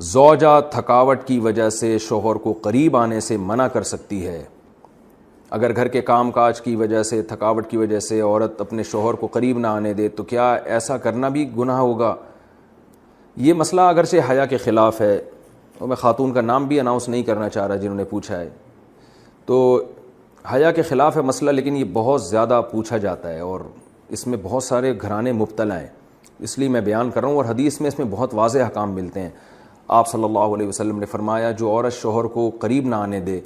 زوجہ تھکاوٹ کی وجہ سے شوہر کو قریب آنے سے منع کر سکتی ہے۔ اگر گھر کے کام کاج کی وجہ سے، تھکاوٹ کی وجہ سے عورت اپنے شوہر کو قریب نہ آنے دے تو کیا ایسا کرنا بھی گناہ ہوگا؟ یہ مسئلہ اگرچہ حیا کے خلاف ہے، اور میں خاتون کا نام بھی اناؤنس نہیں کرنا چاہ رہا جنہوں نے پوچھا ہے، تو حیا کے خلاف ہے مسئلہ، لیکن یہ بہت زیادہ پوچھا جاتا ہے اور اس میں بہت سارے گھرانے مبتلا ہیں، اس لیے میں بیان کر رہا ہوں۔ اور حدیث میں اس میں بہت واضح احکام ملتے ہیں۔ آپ صلی اللہ علیہ وسلم نے فرمایا جو عورت شوہر کو قریب نہ آنے دے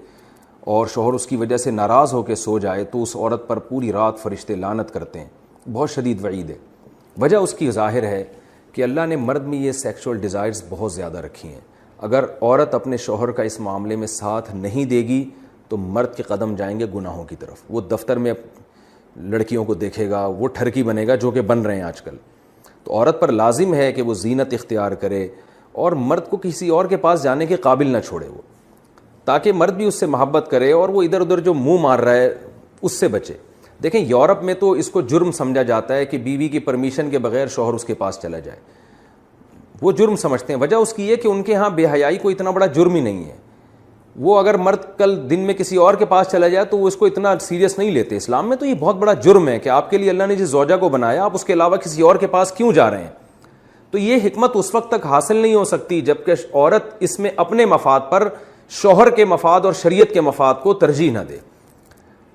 اور شوہر اس کی وجہ سے ناراض ہو کے سو جائے تو اس عورت پر پوری رات فرشتے لعنت کرتے ہیں۔ بہت شدید وعید ہے۔ وجہ اس کی ظاہر ہے کہ اللہ نے مرد میں یہ سیکشول ڈیزائرز بہت زیادہ رکھی ہیں۔ اگر عورت اپنے شوہر کا اس معاملے میں ساتھ نہیں دے گی تو مرد کے قدم جائیں گے گناہوں کی طرف۔ وہ دفتر میں لڑکیوں کو دیکھے گا، وہ ٹھرکی بنے گا جو کہ بن رہے ہیں آج کل۔ تو عورت پر لازم ہے کہ وہ زینت اختیار کرے اور مرد کو کسی اور کے پاس جانے کے قابل نہ چھوڑے وہ، تاکہ مرد بھی اس سے محبت کرے اور وہ ادھر ادھر جو منہ مار رہا ہے اس سے بچے۔ دیکھیں یورپ میں تو اس کو جرم سمجھا جاتا ہے کہ بیوی کی پرمیشن کے بغیر شوہر اس کے پاس چلا جائے، وہ جرم سمجھتے ہیں۔ وجہ اس کی ہے کہ ان کے ہاں بے حیائی کو اتنا بڑا جرم ہی نہیں ہے۔ وہ اگر مرد کل دن میں کسی اور کے پاس چلا جائے تو وہ اس کو اتنا سیریس نہیں لیتے۔ اسلام میں تو یہ بہت بڑا جرم ہے کہ آپ کے لیے اللہ نے جس زوجہ کو بنایا آپ اس کے علاوہ کسی اور کے پاس کیوں جا رہے ہیں۔ تو یہ حکمت اس وقت تک حاصل نہیں ہو سکتی جب کہ عورت اس میں اپنے مفاد پر شوہر کے مفاد اور شریعت کے مفاد کو ترجیح نہ دے۔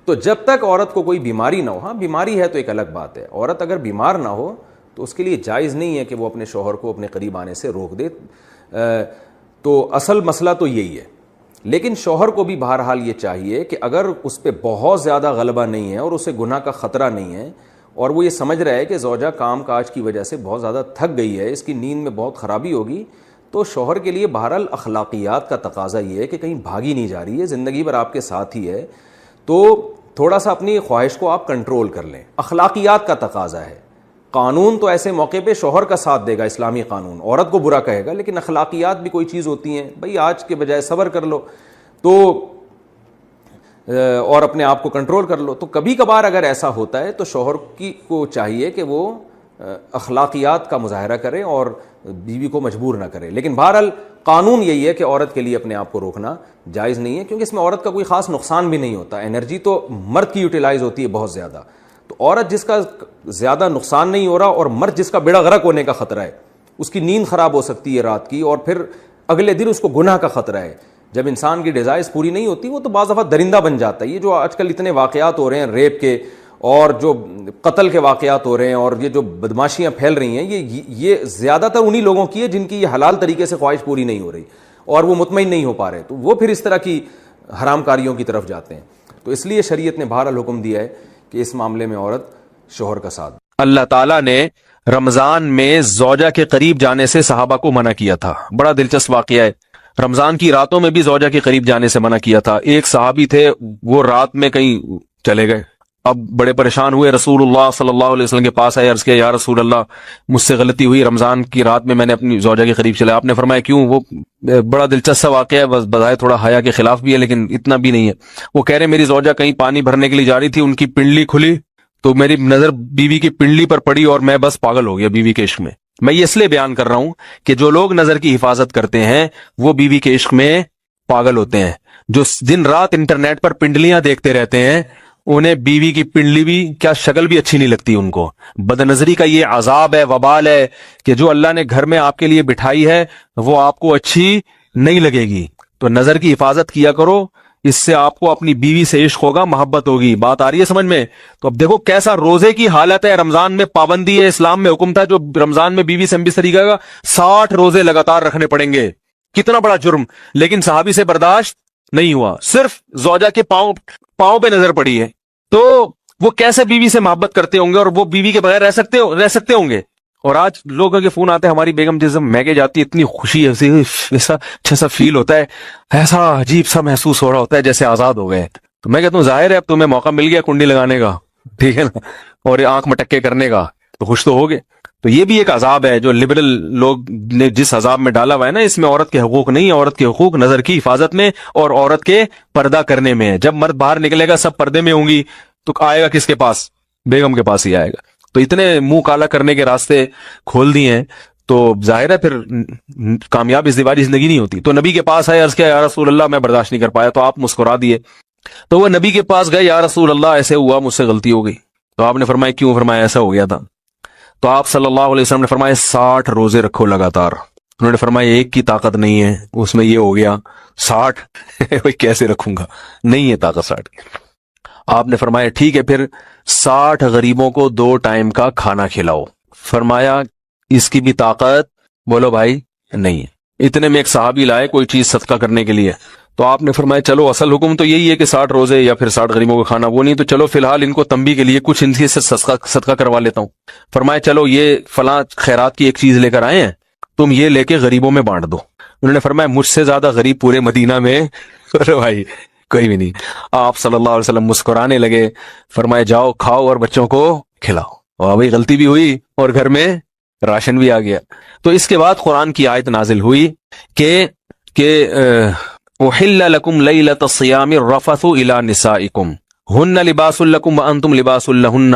تو جب تک عورت کو کوئی بیماری نہ ہو، ہاں بیماری ہے تو ایک الگ بات ہے، عورت اگر بیمار نہ ہو تو اس کے لیے جائز نہیں ہے کہ وہ اپنے شوہر کو اپنے قریب آنے سے روک دے۔ تو اصل مسئلہ تو یہی ہے۔ لیکن شوہر کو بھی بہرحال یہ چاہیے کہ اگر اس پہ بہت زیادہ غلبہ نہیں ہے اور اسے گناہ کا خطرہ نہیں ہے اور وہ یہ سمجھ رہا ہے کہ زوجہ کام کاج کی وجہ سے بہت زیادہ تھک گئی ہے، اس کی نیند میں بہت خرابی ہوگی، تو شوہر کے لیے بہرحال اخلاقیات کا تقاضا یہ ہے کہ کہیں بھاگی نہیں جا رہی ہے، زندگی بھر آپ کے ساتھ ہی ہے، تو تھوڑا سا اپنی خواہش کو آپ کنٹرول کر لیں۔ اخلاقیات کا تقاضا ہے۔ قانون تو ایسے موقع پہ شوہر کا ساتھ دے گا، اسلامی قانون عورت کو برا کہے گا، لیکن اخلاقیات بھی کوئی چیز ہوتی ہیں، بھئی آج کے بجائے صبر کر لو تو اور اپنے آپ کو کنٹرول کر لو۔ تو کبھی کبھار اگر ایسا ہوتا ہے تو شوہر کو چاہیے کہ وہ اخلاقیات کا مظاہرہ کرے اور بیوی کو مجبور نہ کرے۔ لیکن بہرحال قانون یہی ہے کہ عورت کے لیے اپنے آپ کو روکنا جائز نہیں ہے، کیونکہ اس میں عورت کا کوئی خاص نقصان بھی نہیں ہوتا، انرجی تو مرد کی یوٹیلائز ہوتی ہے بہت زیادہ۔ تو عورت جس کا زیادہ نقصان نہیں ہو رہا اور مرد جس کا بیڑا غرق ہونے کا خطرہ ہے، اس کی نیند خراب ہو سکتی ہے رات کی اور پھر اگلے دن اس کو گناہ کا خطرہ ہے۔ جب انسان کی ڈیزائرز پوری نہیں ہوتی وہ تو بعض دفعہ درندہ بن جاتا ہے۔ یہ جو آج کل اتنے واقعات ہو رہے ہیں ریپ کے اور جو قتل کے واقعات ہو رہے ہیں اور یہ جو بدماشیاں پھیل رہی ہیں، یہ زیادہ تر انہی لوگوں کی ہے جن کی یہ حلال طریقے سے خواہش پوری نہیں ہو رہی اور وہ مطمئن نہیں ہو پا رہے، تو وہ پھر اس طرح کی حرام کاریوں کی طرف جاتے ہیں۔ تو اس لیے شریعت نے بہرحال حکم دیا ہے کہ اس معاملے میں عورت شوہر کا ساتھ۔ اللہ تعالیٰ نے رمضان میں زوجہ کے قریب جانے سے صحابہ کو منع کیا تھا۔ بڑا دلچسپ واقعہ ہے۔ رمضان کی راتوں میں بھی زوجہ کے قریب جانے سے منع کیا تھا۔ ایک صحابی تھے، وہ رات میں کہیں چلے گئے، اب بڑے پریشان ہوئے، رسول اللہ صلی اللہ علیہ وسلم کے پاس آئے، عرض کیا یا رسول اللہ مجھ سے غلطی ہوئی، رمضان کی رات میں نے اپنی زوجہ کے قریب چلا۔ آپ نے فرمایا کیوں؟ وہ بڑا دلچسپ واقعہ ہے، بس بظاہر تھوڑا حیا کے خلاف بھی ہے لیکن اتنا بھی نہیں ہے۔ وہ کہہ رہے میری زوجہ کہیں پانی بھرنے کے لیے جا رہی تھی، ان کی پنڈلی کھلی تو میری نظر بیوی کی پنڈلی پر پڑی اور میں بس پاگل ہو گیا بیوی کے عشق میں۔ میں یہ اس لیے بیان کر رہا ہوں کہ جو لوگ نظر کی حفاظت کرتے ہیں وہ بیوی کے عشق میں پاگل ہوتے ہیں۔ جو دن رات انٹرنیٹ پر پنڈلیاں دیکھتے رہتے ہیں انہیں بیوی کی پنڈلی بھی کیا شکل بھی اچھی نہیں لگتی ان کو۔ بد نظری کا یہ عذاب ہے، وبال ہے کہ جو اللہ نے گھر میں آپ کے لیے بٹھائی ہے وہ آپ کو اچھی نہیں لگے گی۔ تو نظر کی حفاظت کیا کرو، اس سے آپ کو اپنی بیوی سے عشق ہوگا، محبت ہوگی۔ بات آ رہی ہے سمجھ میں؟ تو اب دیکھو کیسا روزے کی حالت ہے، رمضان میں پابندی ہے، اسلام میں حکم تھا جو رمضان میں بیوی سے ہمبستری کرے گا 60 روزے لگاتار رکھنے پڑیں گے۔ کتنا بڑا جرم، لیکن صحابی سے برداشت نہیں ہوا، صرف زوجہ کے پاؤں پہ نظر پڑی ہے۔ تو وہ کیسے بیوی سے محبت کرتے ہوں گے اور وہ بیوی کے بغیر رہ سکتے ہوں گے؟ اور آج لوگوں کے فون آتے ہیں، ہماری بیگم جس دن میکے جاتی ہے اتنی خوشی ہے، ایسا اچھا سا فیل ہوتا ہے، ایسا عجیب سا محسوس ہو رہا ہوتا ہے جیسے آزاد ہو گئے۔ تو میں کہتا ہوں ظاہر ہے اب تمہیں موقع مل گیا کنڈی لگانے کا، ٹھیک ہے نا، اور آنکھ مٹکے کرنے کا، تو خوش تو ہوگے۔ تو یہ بھی ایک عذاب ہے جو لبرل لوگ نے جس عذاب میں ڈالا ہوا ہے نا، اس میں عورت کے حقوق نہیں ہے، عورت کے حقوق نظر کی حفاظت میں اور عورت کے پردہ کرنے میں ہے۔ جب مرد باہر نکلے گا سب پردے میں ہوں گی تو آئے گا کس کے پاس؟ بیگم کے پاس ہی آئے گا۔ تو اتنے منہ کالا کرنے کے راستے کھول دیے ہیں۔ تو ظاہر ہے پھر کامیاب ازدواجی زندگی نہیں ہوتی. تو نبی کے پاس آئے، عرض کیا یا رسول اللہ میں برداشت نہیں کر پایا. تو آپ مسکرا دیے. تو وہ نبی کے پاس گئے، یا رسول اللہ ایسے ہوا، مجھ سے غلطی ہو گئی. تو آپ نے فرمایا کیوں؟ فرمایا ایسا ہو گیا تھا. تو آپ صلی اللہ علیہ وسلم نے فرمایا 60 روزے رکھو لگاتار. انہوں نے فرمایا ایک کی طاقت نہیں ہے، اس میں یہ ہو گیا 60 کیسے رکھوں گا، نہیں ہے طاقت 60 کی. آپ نے فرمایا ٹھیک ہے پھر 60 غریبوں کو 2 ٹائم کا کھانا کھلاؤ. فرمایا اس کی بھی طاقت، بولو بھائی، نہیں ہے. اتنے میں ایک صحابی لائے کوئی چیز صدقہ کرنے کے لیے. تو آپ نے فرمایا چلو اصل حکم تو یہی ہے کہ 60 روزے یا پھر 60 غریبوں کو کھانا، وہ نہیں تو چلو فی الحال ان کو تنبیہ کے لیے کچھ ان سے صدقہ کروا لیتا ہوں. فرمایا چلو یہ فلاں خیرات کی ایک چیز لے کر آئے ہیں، تم یہ لے کے غریبوں میں بانٹ دو. انہوں نے فرمایا مجھ سے زیادہ غریب پورے مدینہ میں بھائی کوئی بھی نہیں. آپ صلی اللہ علیہ وسلم مسکرانے لگے. فرمایا جاؤ کھاؤ اور بچوں کو کھلاؤ. اور بھائی غلطی بھی ہوئی اور گھر میں راشن بھی آ گیا. تو اس کے بعد قرآن کی آیت نازل ہوئی کہ احل لکم لیلۃ الصیام الرفث الی نسائکم ہن لباس لکم وانتم لباس لہن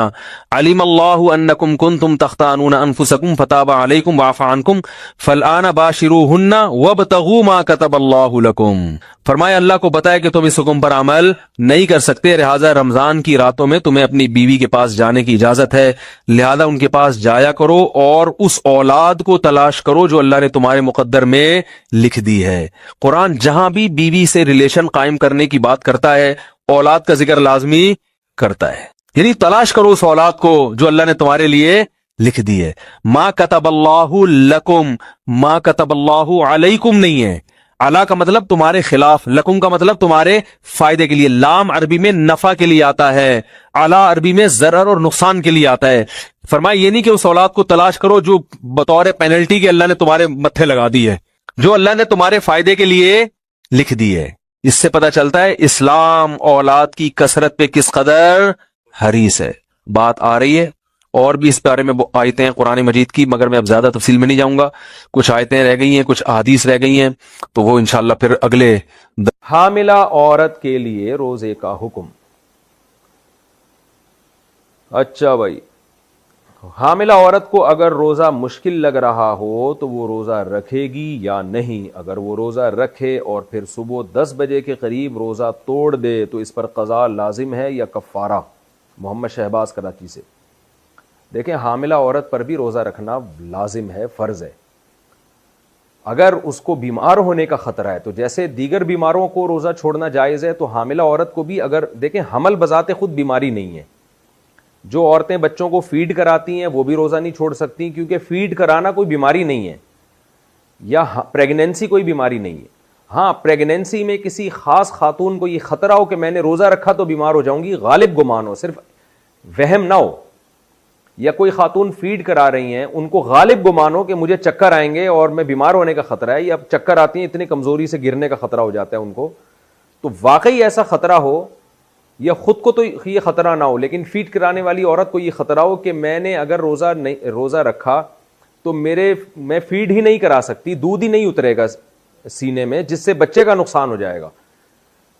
علم اللہ انکم کنتم تختانون انفسکم فتاب علیکم وعفى عنکم فالآن باشروہن وابتغوا ما کتب اللہ لکم. فرمایا اللہ کو بتایا کہ تم اس حکم پر عمل نہیں کر سکتے، لہذا رمضان کی راتوں میں تمہیں اپنی بیوی کے پاس جانے کی اجازت ہے، لہذا ان کے پاس جایا کرو اور اس اولاد کو تلاش کرو جو اللہ نے تمہارے مقدر میں لکھ دی ہے. قرآن جہاں بھی بیوی سے ریلیشن قائم کرنے کی بات کرتا ہے اولاد کا ذکر لازمی کرتا ہے، یعنی تلاش کرو اس اولاد کو جو اللہ نے تمہارے لیے لکھ دی ہے. ما کتب اللہ لکم، ما کتب اللہ علیکم نہیں ہے. علا کا مطلب تمہارے خلاف، لکم کا مطلب تمہارے فائدے کے لیے. لام عربی میں نفع کے لیے آتا ہے، علا عربی میں ضرر اور نقصان کے لیے آتا ہے. فرمایا یہ نہیں کہ اس اولاد کو تلاش کرو جو بطور پینلٹی کے اللہ نے تمہارے متھے لگا دی ہے، جو اللہ نے تمہارے فائدے کے لیے لکھ دی ہے. اس سے پتہ چلتا ہے اسلام اولاد کی کثرت پہ کس قدر حریص ہے. بات آ رہی ہے اور بھی اس بارے میں آیتیں ہیں قرآن مجید کی، مگر میں اب زیادہ تفصیل میں نہیں جاؤں گا. کچھ آیتیں رہ گئی ہیں، کچھ احادیث رہ گئی ہیں، تو وہ انشاءاللہ پھر اگلے. حاملہ عورت کے لیے روزے کا حکم. اچھا بھائی، حاملہ عورت کو اگر روزہ مشکل لگ رہا ہو تو وہ روزہ رکھے گی یا نہیں؟ اگر وہ روزہ رکھے اور پھر صبح 10 بجے کے قریب روزہ توڑ دے تو اس پر قضا لازم ہے یا کفارہ؟ محمد شہباز کراچی سے. دیکھیں حاملہ عورت پر بھی روزہ رکھنا لازم ہے، فرض ہے. اگر اس کو بیمار ہونے کا خطرہ ہے تو جیسے دیگر بیماروں کو روزہ چھوڑنا جائز ہے تو حاملہ عورت کو بھی، اگر دیکھیں حمل بذات خود بیماری نہیں ہے. جو عورتیں بچوں کو فیڈ کراتی ہیں وہ بھی روزہ نہیں چھوڑ سکتی، کیونکہ فیڈ کرانا کوئی بیماری نہیں ہے، یا پریگنینسی کوئی بیماری نہیں ہے. ہاں پریگنینسی میں کسی خاص خاتون کو یہ خطرہ ہو کہ میں نے روزہ رکھا تو بیمار ہو جاؤں گی، غالب گمان ہو، صرف وہم نہ ہو، یا کوئی خاتون فیڈ کرا رہی ہیں ان کو غالب گمان ہو کہ مجھے چکر آئیں گے اور میں بیمار ہونے کا خطرہ ہے، یا چکر آتی ہیں اتنی کمزوری سے گرنے کا خطرہ ہو جاتا ہے ان کو، تو واقعی ایسا خطرہ ہو، یا خود کو تو یہ خطرہ نہ ہو لیکن فیڈ کرانے والی عورت کو یہ خطرہ ہو کہ میں نے اگر روزہ رکھا تو میں فیڈ ہی نہیں کرا سکتی، دودھ ہی نہیں اترے گا سینے میں، جس سے بچے کا نقصان ہو جائے گا.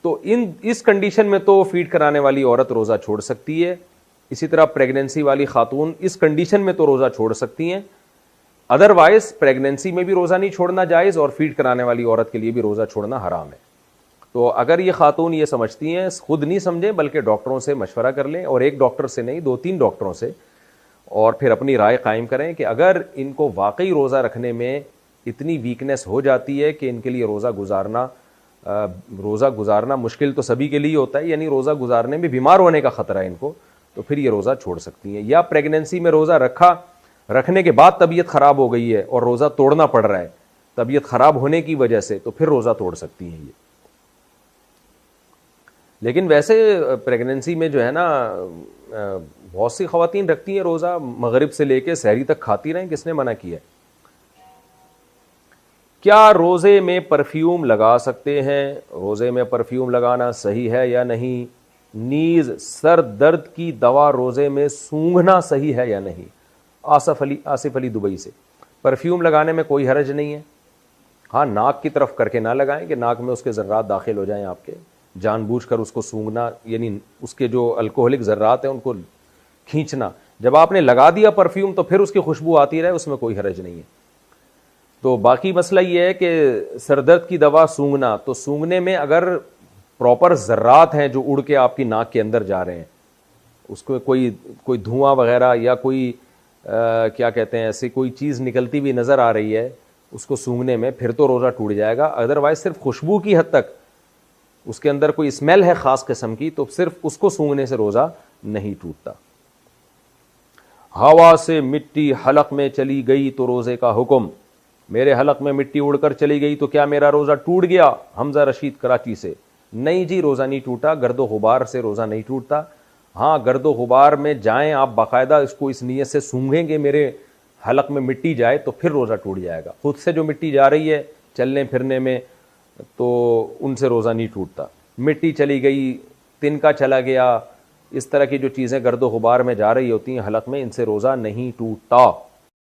تو اس کنڈیشن میں تو فیڈ کرانے والی عورت روزہ چھوڑ سکتی ہے. اسی طرح پریگنینسی والی خاتون اس کنڈیشن میں تو روزہ چھوڑ سکتی ہیں. ادروائز پریگنینسی میں بھی روزہ نہیں چھوڑنا جائز اور فیڈ کرانے والی عورت کے لیے بھی روزہ چھوڑنا حرام ہے. تو اگر یہ خاتون یہ سمجھتی ہیں، خود نہیں سمجھیں بلکہ ڈاکٹروں سے مشورہ کر لیں، اور ایک ڈاکٹر سے نہیں 2-3 ڈاکٹروں سے، اور پھر اپنی رائے قائم کریں کہ اگر ان کو واقعی روزہ رکھنے میں اتنی ویکنیس ہو جاتی ہے کہ ان کے لیے روزہ گزارنا مشکل تو سبھی کے لیے ہوتا ہے، یعنی روزہ گزارنے میں بیمار ہونے کا خطرہ ہے ان کو، تو پھر یہ روزہ چھوڑ سکتی ہیں. یا پریگنینسی میں روزہ رکھنے کے بعد طبیعت خراب ہو گئی ہے اور روزہ توڑنا پڑ رہا ہے طبیعت خراب ہونے کی وجہ سے، تو پھر روزہ توڑ سکتی ہیں یہ. لیکن ویسے پریگنینسی میں جو ہے نا بہت سی خواتین رکھتی ہیں روزہ، مغرب سے لے کے سحری تک کھاتی رہیں، کس نے منع کیا ہے؟ کیا روزے میں پرفیوم لگا سکتے ہیں؟ روزے میں پرفیوم لگانا صحیح ہے یا نہیں؟ نیز سر درد کی دوا روزے میں سونگھنا صحیح ہے یا نہیں؟ آصف علی دبئی سے. پرفیوم لگانے میں کوئی حرج نہیں ہے. ہاں ناک کی طرف کر کے نہ لگائیں کہ ناک میں اس کے ذرات داخل ہو جائیں آپ کے، جان بوجھ کر اس کو سونگھنا، یعنی اس کے جو الکوہلک ذرات ہیں ان کو کھینچنا. جب آپ نے لگا دیا پرفیوم تو پھر اس کی خوشبو آتی رہے، اس میں کوئی حرج نہیں ہے. تو باقی مسئلہ یہ ہے کہ سر درد کی دوا سونگھنا، تو سونگھنے میں اگر پراپر ذرات ہیں جو اڑ کے آپ کی ناک کے اندر جا رہے ہیں، اس کو کوئی دھواں وغیرہ یا کوئی کیا کہتے ہیں ایسی کوئی چیز نکلتی ہوئی نظر آ رہی ہے اس کو سونگھنے میں، پھر تو روزہ ٹوٹ جائے گا. ادروائز صرف خوشبو کی حد تک، اس کے اندر کوئی اسمیل ہے خاص قسم کی، تو صرف اس کو سونگھنے سے روزہ نہیں ٹوٹتا. ہوا سے مٹی حلق میں چلی گئی تو روزے کا حکم. میرے حلق میں مٹی اڑ کر چلی گئی تو کیا میرا روزہ ٹوٹ گیا؟ حمزہ رشید کراچی سے. نہیں جی، روزہ نہیں ٹوٹا. گرد و غبار سے روزہ نہیں ٹوٹتا. ہاں، گرد و غبار میں جائیں آپ باقاعدہ اس کو اس نیت سے سونگھیں گے میرے حلق میں مٹی جائے تو پھر روزہ ٹوٹ جائے گا. خود سے جو مٹی جا رہی ہے چلنے پھرنے میں تو ان سے روزہ نہیں ٹوٹتا. مٹی چلی گئی، تنکا چلا گیا، اس طرح کی جو چیزیں گرد و غبار میں جا رہی ہوتی ہیں حلق میں، ان سے روزہ نہیں ٹوٹتا.